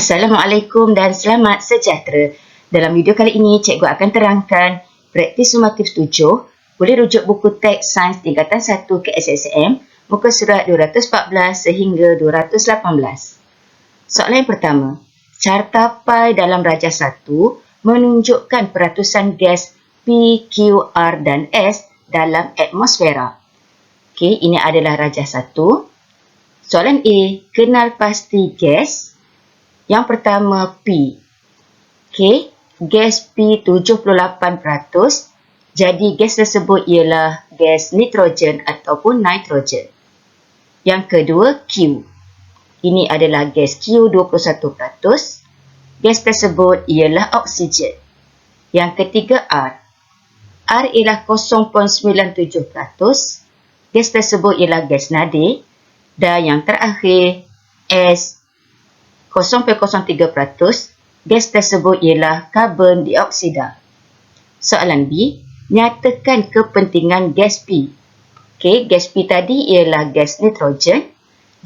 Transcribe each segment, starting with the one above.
Assalamualaikum dan selamat sejahtera. Dalam video kali ini, cikgu akan terangkan praktis sumatif 7. Boleh rujuk buku teks sains tingkatan 1 KSSM, muka surat 214 sehingga 218. Soalan yang pertama, carta pi dalam rajah 1 menunjukkan peratusan gas P, Q, R dan S dalam atmosfera. Okey, ini adalah rajah 1. Soalan A, kenal pasti gas. Yang pertama, P. Okey, gas P 78%. Jadi, gas tersebut ialah gas nitrogen ataupun nitrogen. Yang kedua, Q. Ini adalah gas Q 21%. Gas tersebut ialah oksigen. Yang ketiga, R. R ialah 0.97%. Gas tersebut ialah gas nadir. Dan yang terakhir, S. 0.03%, gas tersebut ialah karbon dioksida. Soalan B, nyatakan kepentingan gas P. Okey, gas P tadi ialah gas nitrogen.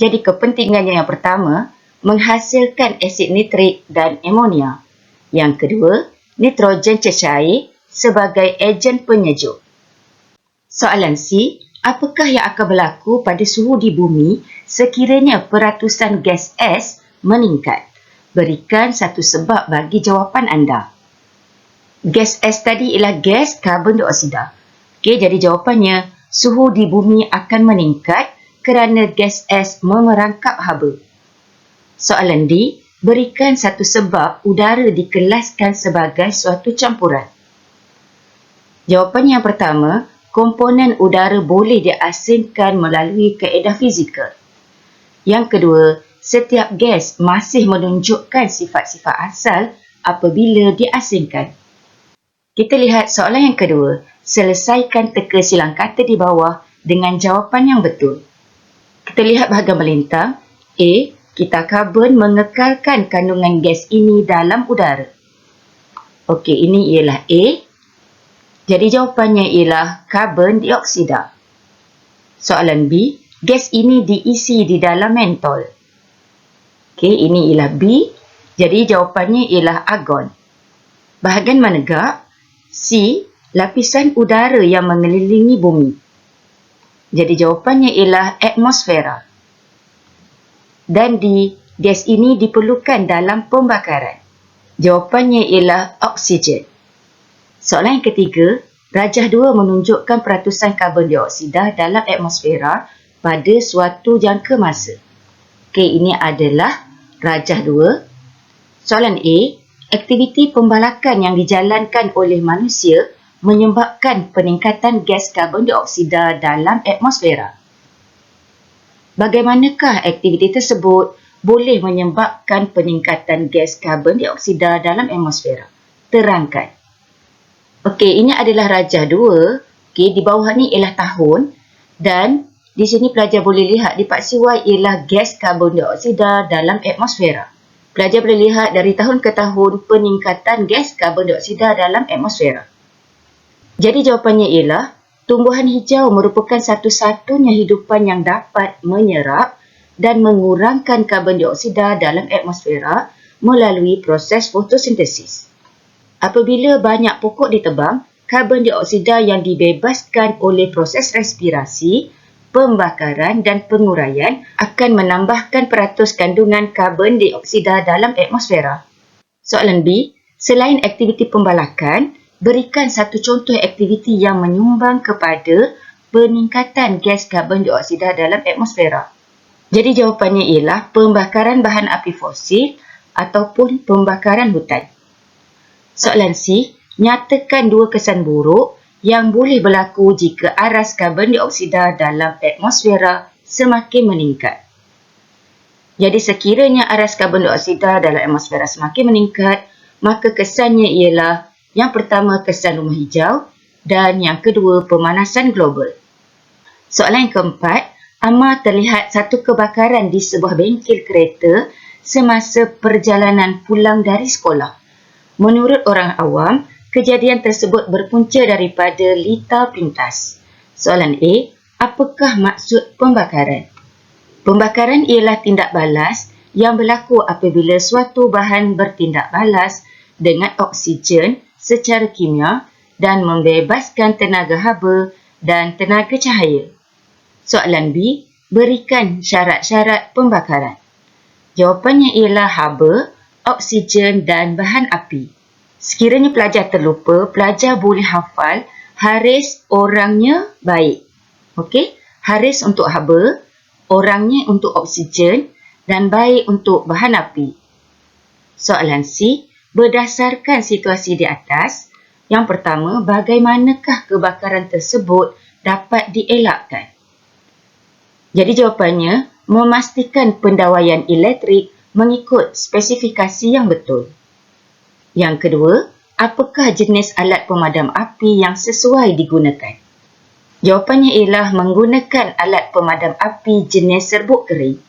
Jadi kepentingannya yang pertama, menghasilkan asid nitrik dan amonia. Yang kedua, nitrogen cecair sebagai ejen penyejuk. Soalan C, apakah yang akan berlaku pada suhu di bumi sekiranya peratusan gas S meningkat? Berikan satu sebab bagi jawapan anda. Gas S tadi ialah gas karbon dioksida. Okey, jadi jawapannya suhu di bumi akan meningkat kerana gas S memerangkap haba. Soalan D, berikan satu sebab udara dikelaskan sebagai suatu campuran. Jawapannya yang pertama, komponen udara boleh diasingkan melalui kaedah fizikal. Yang kedua, setiap gas masih menunjukkan sifat-sifat asal apabila diasingkan. Kita lihat soalan yang kedua. Selesaikan teka silang kata di bawah dengan jawapan yang betul. Kita lihat bahagian melintang. A. Kita karbon mengekalkan kandungan gas ini dalam udara. Okey, ini ialah A. Jadi jawapannya ialah karbon dioksida. Soalan B. Gas ini diisi di dalam mentol. Okey, ini ialah B. Jadi jawapannya ialah argon. Bahagian menegak. C. Lapisan udara yang mengelilingi bumi. Jadi jawapannya ialah atmosfera. Dan D. Gas ini diperlukan dalam pembakaran. Jawapannya ialah oksigen. Soalan yang ketiga. Rajah 2 menunjukkan peratusan karbon dioksida dalam atmosfera pada suatu jangka masa. Okey, ini adalah rajah 2. Soalan A, aktiviti pembalakan yang dijalankan oleh manusia menyebabkan peningkatan gas karbon dioksida dalam atmosfera. Bagaimanakah aktiviti tersebut boleh menyebabkan peningkatan gas karbon dioksida dalam atmosfera? Terangkan. Okey, ini adalah rajah 2. Okey, di bawah ni ialah tahun dan di sini pelajar boleh lihat di paksi Y ialah gas karbon dioksida dalam atmosfera. Pelajar boleh lihat dari tahun ke tahun peningkatan gas karbon dioksida dalam atmosfera. Jadi jawapannya ialah tumbuhan hijau merupakan satu-satunya hidupan yang dapat menyerap dan mengurangkan karbon dioksida dalam atmosfera melalui proses fotosintesis. Apabila banyak pokok ditebang, karbon dioksida yang dibebaskan oleh proses respirasi, pembakaran dan penguraian akan menambahkan peratus kandungan karbon dioksida dalam atmosfera. Soalan B, selain aktiviti pembalakan, berikan satu contoh aktiviti yang menyumbang kepada peningkatan gas karbon dioksida dalam atmosfera. Jadi jawapannya ialah pembakaran bahan api fosil ataupun pembakaran hutan. Soalan C, nyatakan dua kesan buruk yang boleh berlaku jika aras karbon dioksida dalam atmosfera semakin meningkat. Jadi sekiranya aras karbon dioksida dalam atmosfera semakin meningkat, maka kesannya ialah yang pertama kesan rumah hijau dan yang kedua pemanasan global. Soalan yang keempat, amar terlihat satu kebakaran di sebuah bengkel kereta semasa perjalanan pulang dari sekolah. Menurut orang awam, kejadian tersebut berpunca daripada lita pintas. Soalan A, apakah maksud pembakaran? Pembakaran ialah tindak balas yang berlaku apabila suatu bahan bertindak balas dengan oksigen secara kimia dan membebaskan tenaga haba dan tenaga cahaya. Soalan B, berikan syarat-syarat pembakaran. Jawapannya ialah haba, oksigen dan bahan api. Sekiranya pelajar terlupa, pelajar boleh hafal haris orangnya baik. Okey, haris untuk haba, orangnya untuk oksigen dan baik untuk bahan api. Soalan C, berdasarkan situasi di atas, yang pertama, bagaimanakah kebakaran tersebut dapat dielakkan? Jadi jawapannya, memastikan pendawaian elektrik mengikut spesifikasi yang betul. Yang kedua, apakah jenis alat pemadam api yang sesuai digunakan? Jawapannya ialah menggunakan alat pemadam api jenis serbuk kering.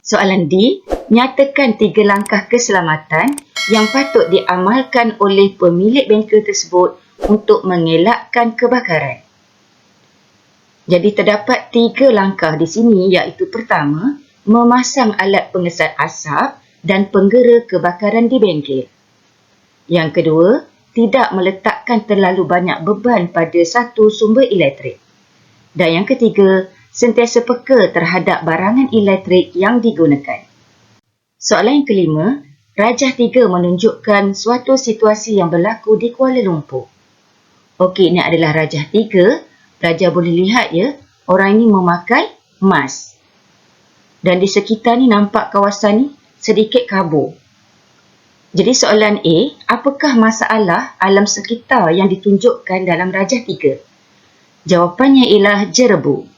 Soalan D, nyatakan 3 langkah keselamatan yang patut diamalkan oleh pemilik bengkel tersebut untuk mengelakkan kebakaran. Jadi terdapat 3 langkah di sini, iaitu pertama, memasang alat pengesat asap dan penggera kebakaran di bengkel. Yang kedua, tidak meletakkan terlalu banyak beban pada satu sumber elektrik. Dan yang ketiga, sentiasa peka terhadap barangan elektrik yang digunakan. Soalan yang kelima, rajah 3 menunjukkan suatu situasi yang berlaku di Kuala Lumpur. Okey, ini adalah rajah 3. Pelajar boleh lihat ya, orang ini memakai mask. Dan di sekitar ni nampak kawasan ni sedikit kabur. Jadi soalan A, apakah masalah alam sekitar yang ditunjukkan dalam rajah 3? Jawapannya ialah jerebu.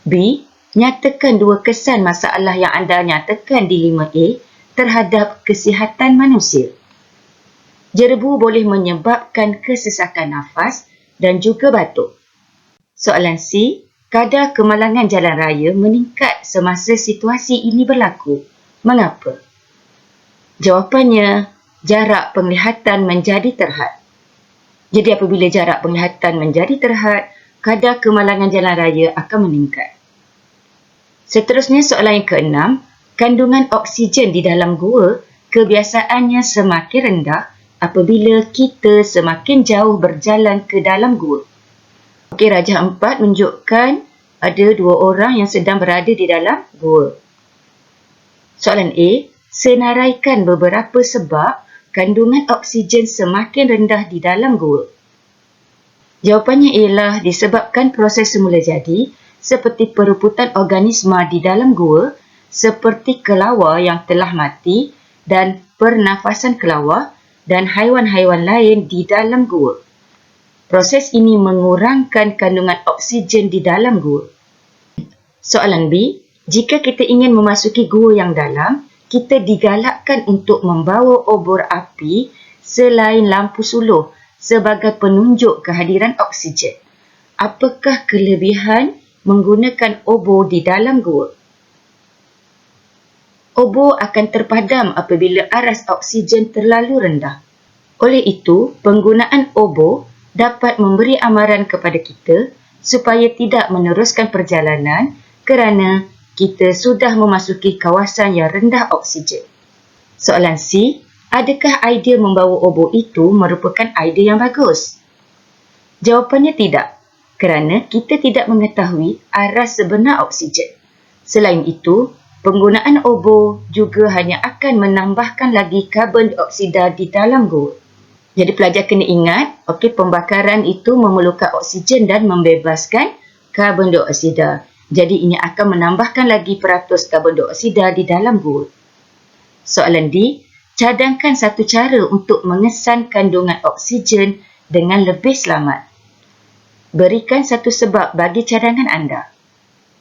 B, nyatakan 2 kesan masalah yang anda nyatakan di 5A terhadap kesihatan manusia. Jerebu boleh menyebabkan kesesakan nafas dan juga batuk. Soalan C, kadar kemalangan jalan raya meningkat semasa situasi ini berlaku. Mengapa? Jawapannya, jarak penglihatan menjadi terhad. Jadi apabila jarak penglihatan menjadi terhad, kadar kemalangan jalan raya akan meningkat. Seterusnya soalan yang ke-6, kandungan oksigen di dalam gua kebiasaannya semakin rendah apabila kita semakin jauh berjalan ke dalam gua. Okey, rajah 4 menunjukkan ada 2 orang yang sedang berada di dalam gua. Soalan A, senaraikan beberapa sebab kandungan oksigen semakin rendah di dalam gua. Jawapannya ialah disebabkan proses semula jadi seperti perebutan organisma di dalam gua seperti kelawar yang telah mati dan pernafasan kelawar dan haiwan-haiwan lain di dalam gua. Proses ini mengurangkan kandungan oksigen di dalam gua. Soalan B, jika kita ingin memasuki gua yang dalam, kita digalakkan untuk membawa obor api selain lampu suluh sebagai penunjuk kehadiran oksigen. Apakah kelebihan menggunakan obor di dalam gua? Obor akan terpadam apabila aras oksigen terlalu rendah. Oleh itu, penggunaan obor dapat memberi amaran kepada kita supaya tidak meneruskan perjalanan kerana kita sudah memasuki kawasan yang rendah oksigen. Soalan C, adakah idea membawa obor itu merupakan idea yang bagus? Jawapannya tidak, kerana kita tidak mengetahui aras sebenar oksigen. Selain itu, penggunaan obor juga hanya akan menambahkan lagi karbon dioksida di dalam gua. Jadi pelajar kena ingat, pembakaran itu memerlukan oksigen dan membebaskan karbon dioksida. Jadi ini akan menambahkan lagi peratus karbon dioksida di dalam gua. Soalan D, cadangkan satu cara untuk mengesan kandungan oksigen dengan lebih selamat. Berikan satu sebab bagi cadangan anda.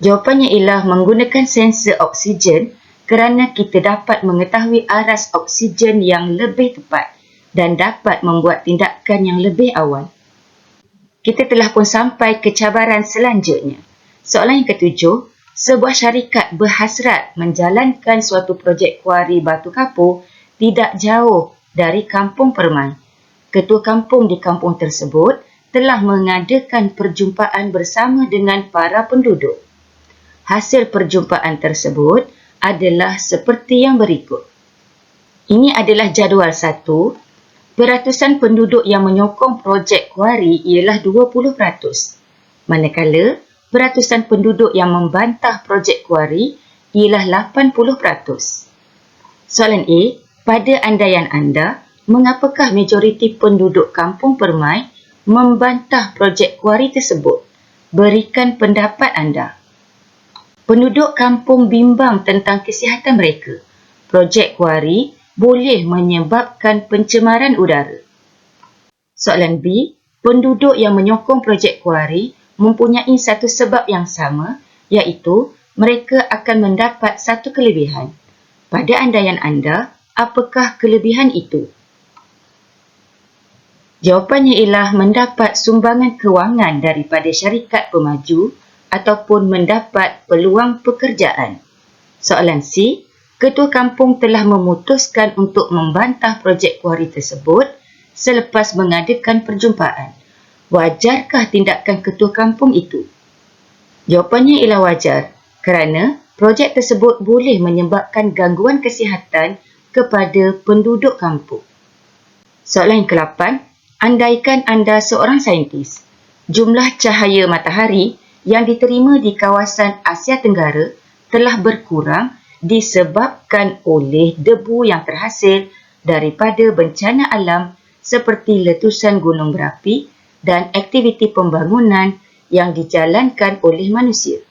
Jawapannya ialah menggunakan sensor oksigen kerana kita dapat mengetahui aras oksigen yang lebih tepat dan dapat membuat tindakan yang lebih awal. Kita telah pun sampai ke cabaran selanjutnya. Soalan yang ke-7, sebuah syarikat berhasrat menjalankan suatu projek kuari batu kapur tidak jauh dari Kampung Permai. Ketua kampung di kampung tersebut telah mengadakan perjumpaan bersama dengan para penduduk. Hasil perjumpaan tersebut adalah seperti yang berikut. Ini adalah jadual 1. Peratusan penduduk yang menyokong projek kuari ialah 20%. Manakala, peratusan penduduk yang membantah projek kuari ialah 80%. Soalan A, pada andaian anda, mengapakah majoriti penduduk Kampung Permai membantah projek kuari tersebut? Berikan pendapat anda. Penduduk kampung bimbang tentang kesihatan mereka. Projek kuari boleh menyebabkan pencemaran udara. Soalan B, penduduk yang menyokong projek kuari mempunyai satu sebab yang sama, iaitu mereka akan mendapat satu kelebihan. Pada andaian anda, apakah kelebihan itu? Jawapannya ialah mendapat sumbangan kewangan daripada syarikat pemaju ataupun mendapat peluang pekerjaan. Soalan C, Ketua Kampung telah memutuskan untuk membantah projek kuari tersebut selepas mengadakan perjumpaan. Wajarkah tindakan Ketua Kampung itu? Jawapannya ialah wajar kerana projek tersebut boleh menyebabkan gangguan kesihatan kepada penduduk kampung. Soalan yang ke-8, andaikan anda seorang saintis. Jumlah cahaya matahari yang diterima di kawasan Asia Tenggara telah berkurang disebabkan oleh debu yang terhasil daripada bencana alam seperti letusan gunung berapi dan aktiviti pembangunan yang dijalankan oleh manusia.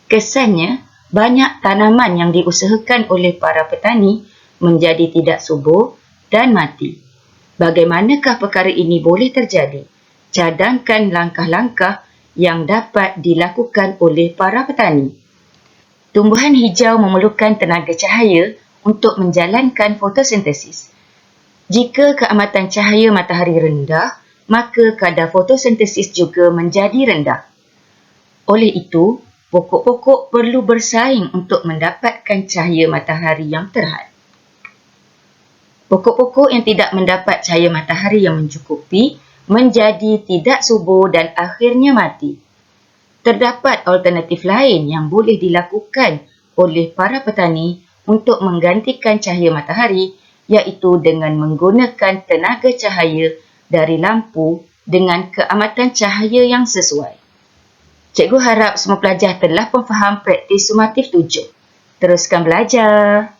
Kesannya, banyak tanaman yang diusahakan oleh para petani menjadi tidak subur dan mati. Bagaimanakah perkara ini boleh terjadi? Cadangkan langkah-langkah yang dapat dilakukan oleh para petani. Tumbuhan hijau memerlukan tenaga cahaya untuk menjalankan fotosintesis. Jika keamatan cahaya matahari rendah, maka kadar fotosintesis juga menjadi rendah. Oleh itu, pokok-pokok perlu bersaing untuk mendapatkan cahaya matahari yang terhad. Pokok-pokok yang tidak mendapat cahaya matahari yang mencukupi menjadi tidak subur dan akhirnya mati. Terdapat alternatif lain yang boleh dilakukan oleh para petani untuk menggantikan cahaya matahari, iaitu dengan menggunakan tenaga cahaya dari lampu dengan keamatan cahaya yang sesuai. Cikgu harap semua pelajar telah memfaham praktis sumatif 7. Teruskan belajar.